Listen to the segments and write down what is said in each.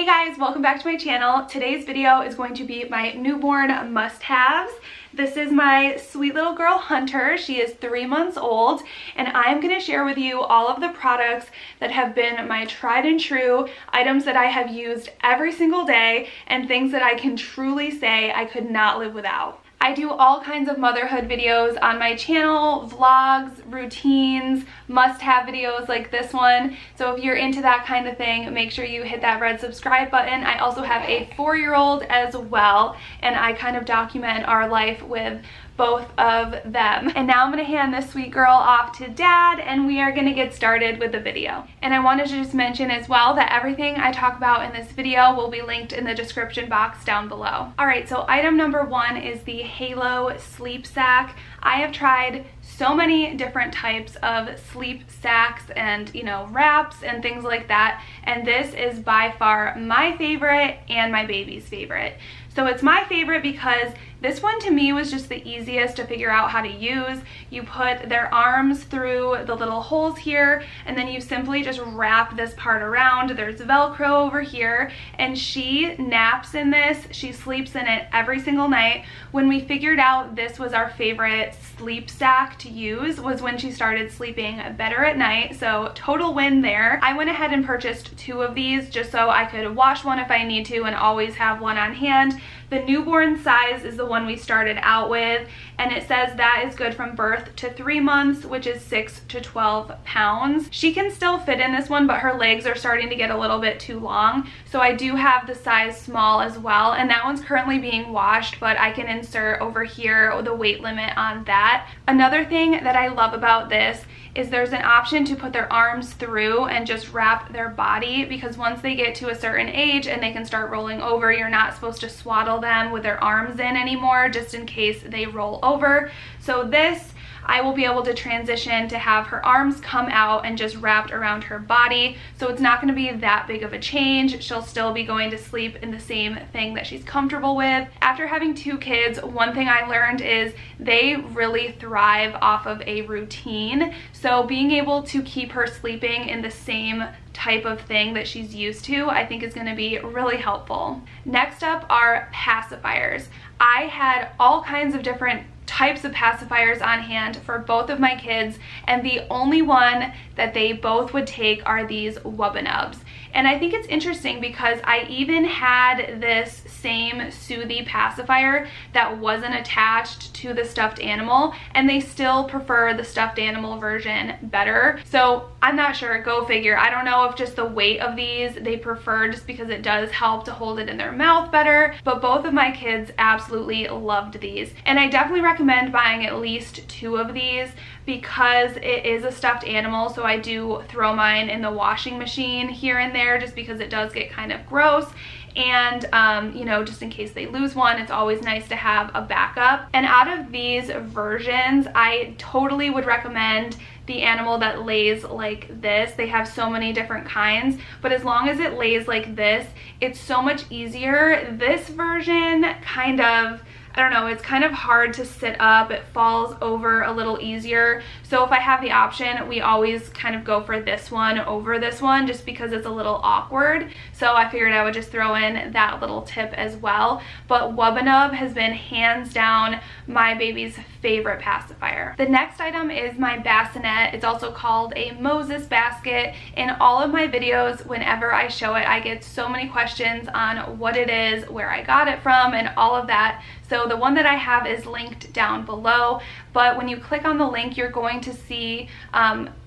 guys, welcome back to my channel. Today's video is going to be my newborn must-haves. This is my sweet little girl Hunter. She is 3 months old, and I'm going to share with you all of the products that have been my tried and true items that I have used every single day and things that I can truly say I could not live without. I do all kinds of motherhood videos on my channel, vlogs, routines, must-have videos like this one. So if you're into that kind of thing, make sure you hit that red subscribe button. I also have a 4-year-old as well, and I kind of document our life with both of them. And now I'm gonna hand this sweet girl off to Dad, and we are gonna get started with the video. And I wanted to just mention as well that everything I talk about in this video will be linked in the description box down below. All right, so item number 1 is the Halo Sleep Sack. I have tried so many different types of sleep sacks and, wraps and things like that, and this is by far my favorite and my baby's favorite. So it's my favorite because this one to me was just the easiest to figure out how to use. You put their arms through the little holes here, and then you simply just wrap this part around. There's Velcro over here, and she naps in this. She sleeps in it every single night. When we figured out this was our favorite sleep sack to use was when she started sleeping better at night, so total win there. I went ahead and purchased 2 of these just so I could wash one if I need to and always have one on hand. The newborn size is the one we started out with, and it says that is good from birth to 3 months, which is 6 to 12 pounds. She can still fit in this one, but her legs are starting to get a little bit too long, so I do have the size small as well, and that one's currently being washed, but I can insert over here the weight limit on that. Another thing that I love about this is there's an option to put their arms through and just wrap their body, because once they get to a certain age and they can start rolling over, you're not supposed to swaddle them with their arms in anymore, just in case they roll over. So this, I will be able to transition to have her arms come out and just wrapped around her body. So it's not going to be that big of a change. She'll still be going to sleep in the same thing that she's comfortable with. After having 2 kids, one thing I learned is they really thrive off of a routine. So being able to keep her sleeping in the same type of thing that she's used to, I think is going to be really helpful. Next up are pacifiers. I had all kinds of different types of pacifiers on hand for both of my kids, and the only one that they both would take are these Wubbanubs. And I think it's interesting because I even had this same Soothy pacifier that wasn't attached to the stuffed animal, and they still prefer the stuffed animal version better. So I'm not sure, go figure. I don't know if just the weight of these they prefer, just because it does help to hold it in their mouth better, but both of my kids absolutely loved these. And I definitely recommend buying at least 2 of these because it is a stuffed animal, so I do throw mine in the washing machine here and there just because it does get kind of gross. And just in case they lose one, it's always nice to have a backup. And out of these versions, I totally would recommend the animal that lays like this. They have so many different kinds, but as long as it lays like this, it's so much easier. This version kind of, I don't know, it's kind of hard to sit up. It falls over a little easier. So if I have the option, we always kind of go for this one over this one just because it's a little awkward. So I figured I would just throw in that little tip as well. But Wubbanub has been hands down my baby's favorite pacifier. The next item is my bassinet. It's also called a Moses basket. In all of my videos, whenever I show it, I get so many questions on what it is, where I got it from, and all of that. So the one that I have is linked down below, but when you click on the link, you're going to see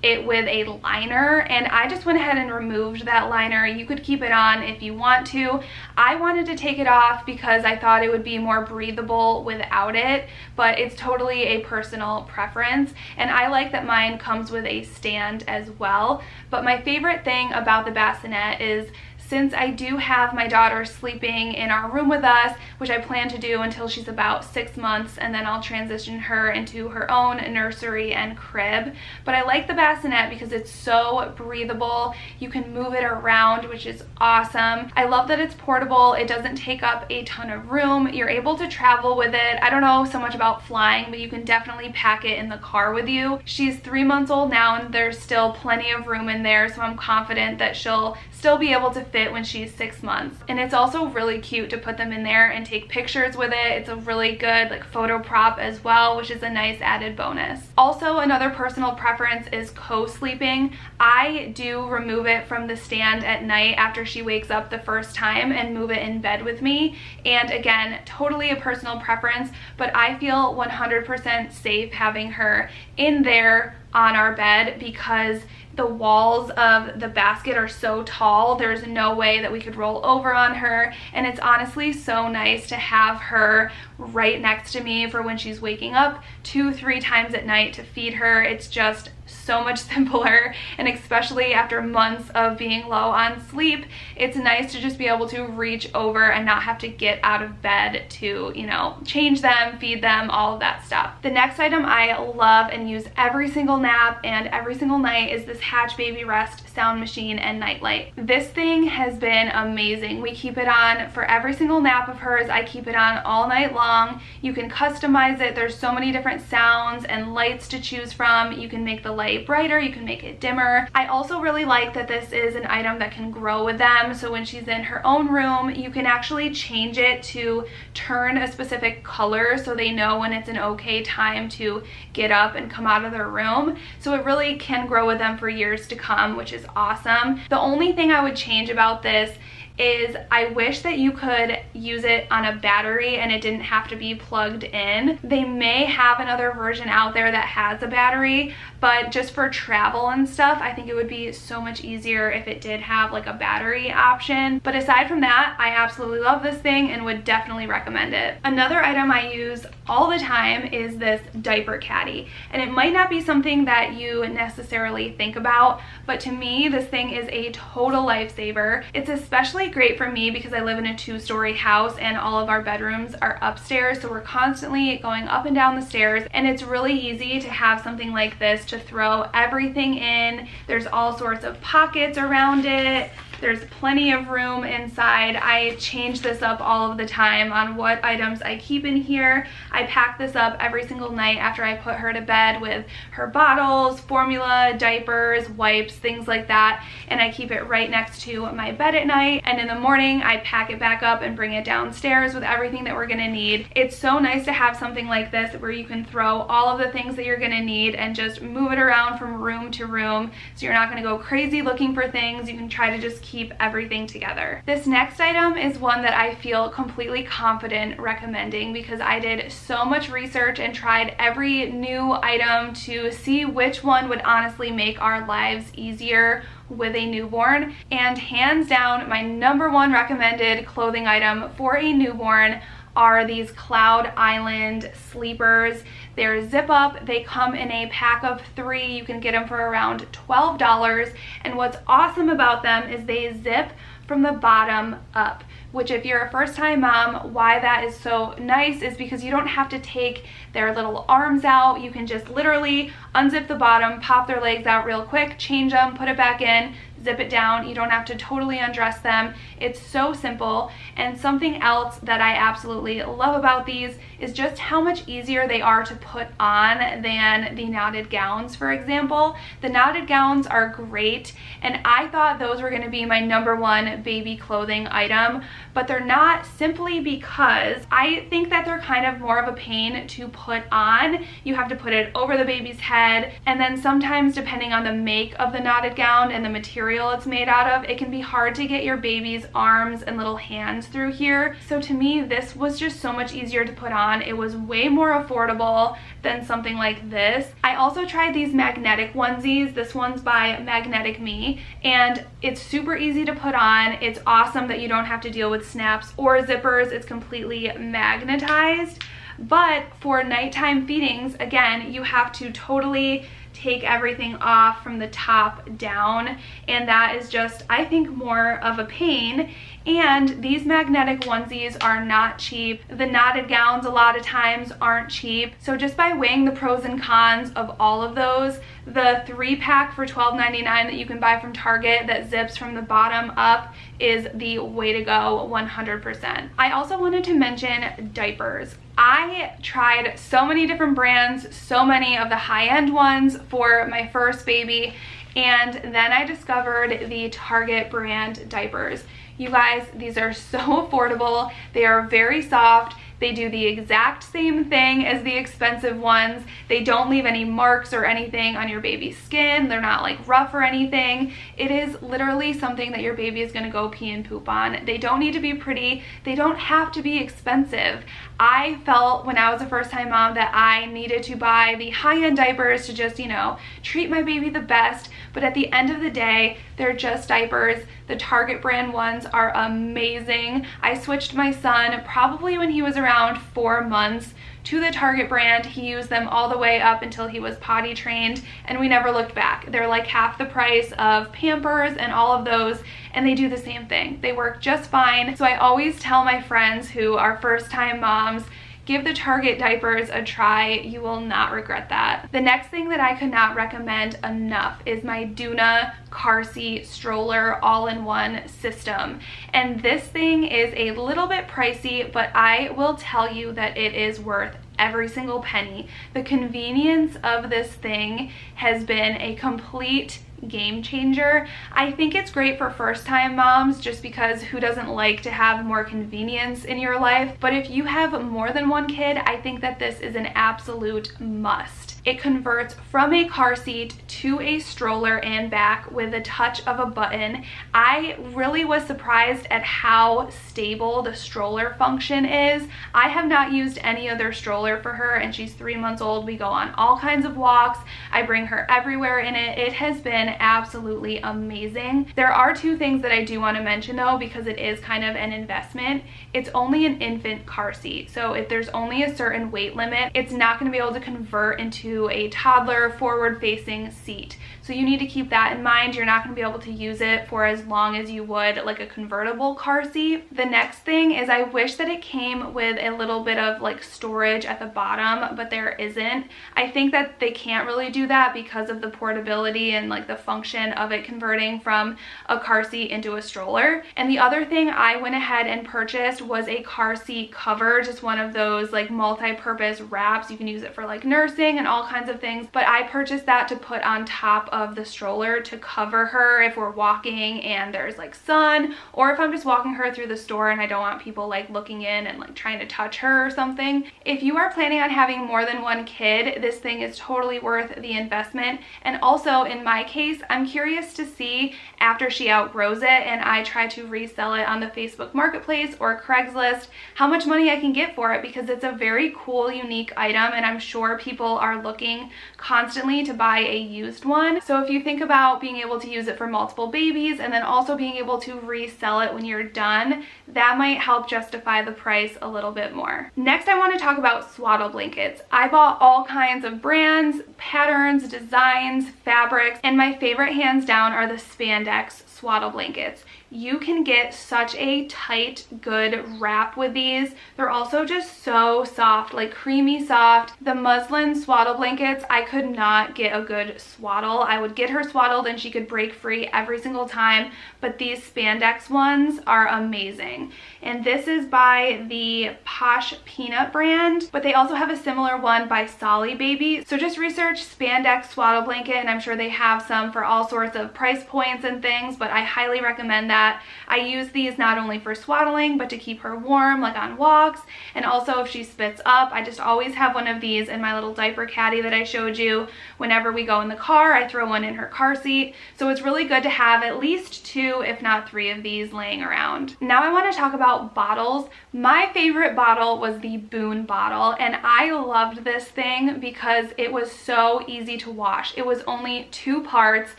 it with a liner, and I just went ahead and removed that liner. You could keep it on if you want to. I wanted to take it off because I thought it would be more breathable without it, but it's totally a personal preference, and I like that mine comes with a stand as well. But my favorite thing about the bassinet is, since I do have my daughter sleeping in our room with us, which I plan to do until she's about 6 months, and then I'll transition her into her own nursery and crib. But I like the bassinet because it's so breathable. You can move it around, which is awesome. I love that it's portable. It doesn't take up a ton of room. You're able to travel with it. I don't know so much about flying, but you can definitely pack it in the car with you. She's 3 months old now, and there's still plenty of room in there, so I'm confident that she'll still be able to fit fit when she's 6 months. And it's also really cute to put them in there and take pictures with it. It's a really good like photo prop as well, which is a nice added bonus. Also, another personal preference is co-sleeping. I do remove it from the stand at night after she wakes up the first time and move it in bed with me. And again, totally a personal preference, but I feel 100% safe having her in there on our bed because the walls of the basket are so tall, there's no way that we could roll over on her, and it's honestly so nice to have her right next to me for when she's waking up 2-3 times at night to feed her. It's just so much simpler, and especially after months of being low on sleep, it's nice to just be able to reach over and not have to get out of bed to, you know, change them, feed them, all of that stuff. The next item I love and use every single nap and every single night is this Hatch Baby Rest sound machine and nightlight. This thing has been amazing. We keep it on for every single nap of hers. I keep it on all night long. You can customize it. There's so many different sounds and lights to choose from. You can make the light brighter, you can make it dimmer. I also really like that this is an item that can grow with them, so when she's in her own room, you can actually change it to turn a specific color so they know when it's an okay time to get up and come out of their room. So it really can grow with them for years to come, which is awesome. The only thing I would change about this is I wish that you could use it on a battery and it didn't have to be plugged in. They may have another version out there that has a battery, but just for travel and stuff, I think it would be so much easier if it did have like a battery option. But aside from that, I absolutely love this thing and would definitely recommend it. Another item I use all the time is this diaper caddy, and it might not be something that you necessarily think about, but to me, this thing is a total lifesaver. It's especially great for me because I live in a 2-story house and all of our bedrooms are upstairs, so we're constantly going up and down the stairs, and it's really easy to have something like this to throw everything in. There's all sorts of pockets around it. There's plenty of room inside. I change this up all of the time on what items I keep in here. I pack this up every single night after I put her to bed with her bottles, formula, diapers, wipes, things like that, and I keep it right next to my bed at night, and in the morning I pack it back up and bring it downstairs with everything that we're gonna need. It's so nice to have something like this where you can throw all of the things that you're gonna need and just move it around from room to room, so you're not gonna go crazy looking for things. You can try to just keep everything together. This next item is one that I feel completely confident recommending because I did so much research and tried every new item to see which one would honestly make our lives easier with a newborn, and hands down my #1 recommended clothing item for a newborn are these Cloud Island sleepers. They're zip up. They come in a pack of 3. You can get them for around $12, and what's awesome about them is they zip from the bottom up, which if you're a first-time mom, why that is so nice is because you don't have to take their little arms out. You can just literally unzip the bottom, pop their legs out real quick, change them, put it back in, zip it down. You don't have to totally undress them. It's so simple. And something else that I absolutely love about these is just how much easier they are to put on than the knotted gowns, for example. The knotted gowns are great, and I thought those were going to be my #1 baby clothing item, but they're not, simply because I think that they're kind of more of a pain to put on. You have to put it over the baby's head, and then sometimes depending on the make of the knotted gown and the material it's made out of, it can be hard to get your baby's arms and little hands through here. So to me, this was just so much easier to put on. It was way more affordable than something like this. I also tried these magnetic onesies. This one's by Magnetic Me, and it's super easy to put on. It's awesome that you don't have to deal with snaps or zippers. It's completely magnetized. But for nighttime feedings, again, you have to totally take everything off from the top down, and that is just, I think, more of a pain. And these magnetic onesies are not cheap. The knotted gowns a lot of times aren't cheap. So just by weighing the pros and cons of all of those, the 3-pack for $12.99 that you can buy from Target that zips from the bottom up is the way to go, 100%. I also wanted to mention diapers. I tried so many different brands, so many of the high-end ones for my first baby, And then I discovered the Target brand diapers. You guys, these are so affordable. They are very soft. They do the exact same thing as the expensive ones. They don't leave any marks or anything on your baby's skin. They're not like rough or anything. It is literally something that your baby is gonna go pee and poop on. They don't need to be pretty. They don't have to be expensive. I felt when I was a first-time mom that I needed to buy the high-end diapers to just, you know, treat my baby the best. But at the end of the day, they're just diapers. The Target brand ones are amazing. I switched my son probably when he was around 4 months to the Target brand. He used them all the way up until he was potty trained, and we never looked back. They're like half the price of Pampers and all of those, and they do the same thing. They work just fine. So I always tell my friends who are first-time moms, give the Target diapers a try. You will not regret that. The next thing that I could not recommend enough is my Doona car seat stroller all-in-one system. And this thing is a little bit pricey, but I will tell you that it is worth every single penny. The convenience of this thing has been a complete game changer. I think it's great for first-time moms just because who doesn't like to have more convenience in your life? But if you have more than one kid, I think that this is an absolute must. It converts from a car seat to a stroller and back with a touch of a button. I really was surprised at how stable the stroller function is. I have not used any other stroller for her, and she's 3 months old. We go on all kinds of walks. I bring her everywhere in it. It has been absolutely amazing. There are two things that I do want to mention though, because it is kind of an investment. It's only an infant car seat, so if there's only a certain weight limit, it's not going to be able to convert into a toddler forward-facing seat. So you need to keep that in mind. You're not going to be able to use it for as long as you would like a convertible car seat. The next thing is I wish that it came with a little bit of like storage at the bottom, but there isn't. I think that they can't really do that because of the portability and like the function of it converting from a car seat into a stroller. And the other thing I went ahead and purchased was a car seat cover, just one of those like multi-purpose wraps. You can use it for like nursing and all kinds of things, but I purchased that to put on top of the stroller to cover her if we're walking and there's like sun, or if I'm just walking her through the store and I don't want people like looking in and like trying to touch her or something. If you are planning on having more than one kid, this thing is totally worth the investment. And also in my case, I'm curious to see after she outgrows it and I try to resell it on the Facebook Marketplace or Craigslist, how much money I can get for it, because it's a very cool, unique item, and I'm sure people are looking constantly to buy a used one. So if you think about being able to use it for multiple babies and then also being able to resell it when you're done, that might help justify the price a little bit more. Next, I want to talk about swaddle blankets. I bought all kinds of brands, patterns, designs, fabrics, and my favorite hands down are the spandex swaddle blankets. You can get such a tight, good wrap with these. They're also just so soft, like creamy soft. The muslin swaddle blankets, I could not get a good swaddle. I would get her swaddled and she could break free every single time, but these spandex ones are amazing. And this is by the Posh Peanut brand, but they also have a similar one by Solly Baby. So just research spandex swaddle blanket, and I'm sure they have some for all sorts of price points and things, but I highly recommend that. I use these not only for swaddling, but to keep her warm, like on walks, and also if she spits up, I just always have one of these in my little diaper caddy that I showed you. Whenever we go in the car, I throw one in her car seat. So it's really good to have at least 2, if not 3 of these laying around. Now I want to talk about bottles. My favorite bottle was the Boone bottle, and I loved this thing because it was so easy to wash. It was only 2 parts.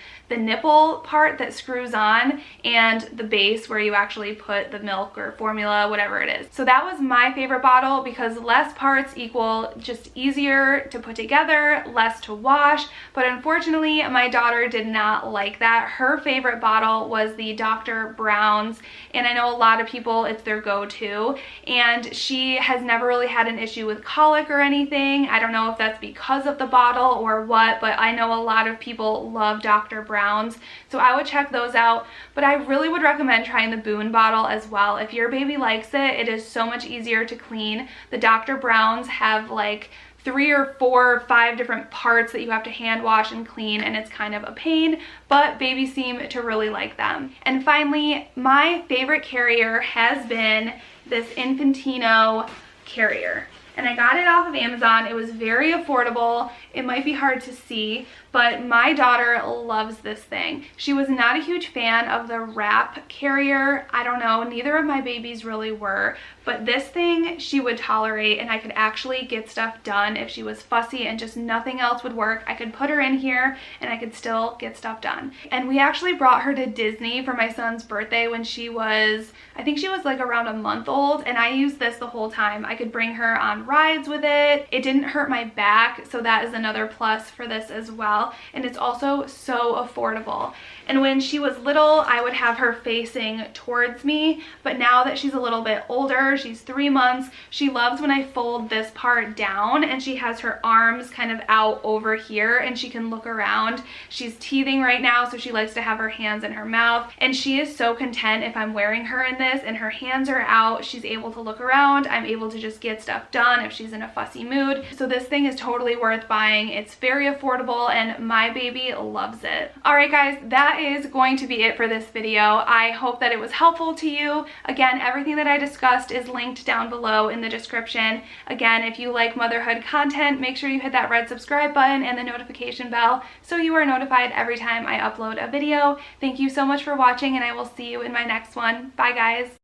The nipple part that screws on and the base where you actually put the milk or formula, whatever it is. So that was my favorite bottle because less parts equal just easier to put together, less to wash. But unfortunately, my daughter did not like that. Her favorite bottle was the Dr. Brown's, and I know a lot of people, it's their go-to, and she has never really had an issue with colic or anything. I don't know if that's because of the bottle or what, but I know a lot of people love Dr. Brown's. So I would check those out, but I really would recommend trying the Boone bottle as well. If your baby likes it, it is so much easier to clean. The Dr. Brown's have like 3 or 4 or 5 different parts that you have to hand wash and clean, and it's kind of a pain, but babies seem to really like them. And finally, my favorite carrier has been this Infantino carrier. And I got it off of Amazon. It was very affordable. It might be hard to see, but my daughter loves this thing. She was not a huge fan of the wrap carrier. I don't know, neither of my babies really were, but this thing she would tolerate, and I could actually get stuff done if she was fussy and just nothing else would work. I could put her in here and I could still get stuff done. And we actually brought her to Disney for my son's birthday when she was, I think she was like around a month old, and I used this the whole time. I could bring her on rides with it. It didn't hurt my back, so that is another plus for this as well. And it's also so affordable. And when she was little, I would have her facing towards me, but now that she's a little bit older, she's 3 months, she loves when I fold this part down and she has her arms kind of out over here and she can look around. She's teething right now, so she likes to have her hands in her mouth, and she is so content if I'm wearing her in this and her hands are out. She's able to look around. I'm able to just get stuff done if she's in a fussy mood. So this thing is totally worth buying. It's very affordable and my baby loves it. All right guys, that is going to be it for this video. I hope that it was helpful to you. Again, everything that I discussed is linked down below in the description. Again, if you like motherhood content, make sure you hit that red subscribe button and the notification bell so you are notified every time I upload a video. Thank you so much for watching, and I will see you in my next one. Bye guys.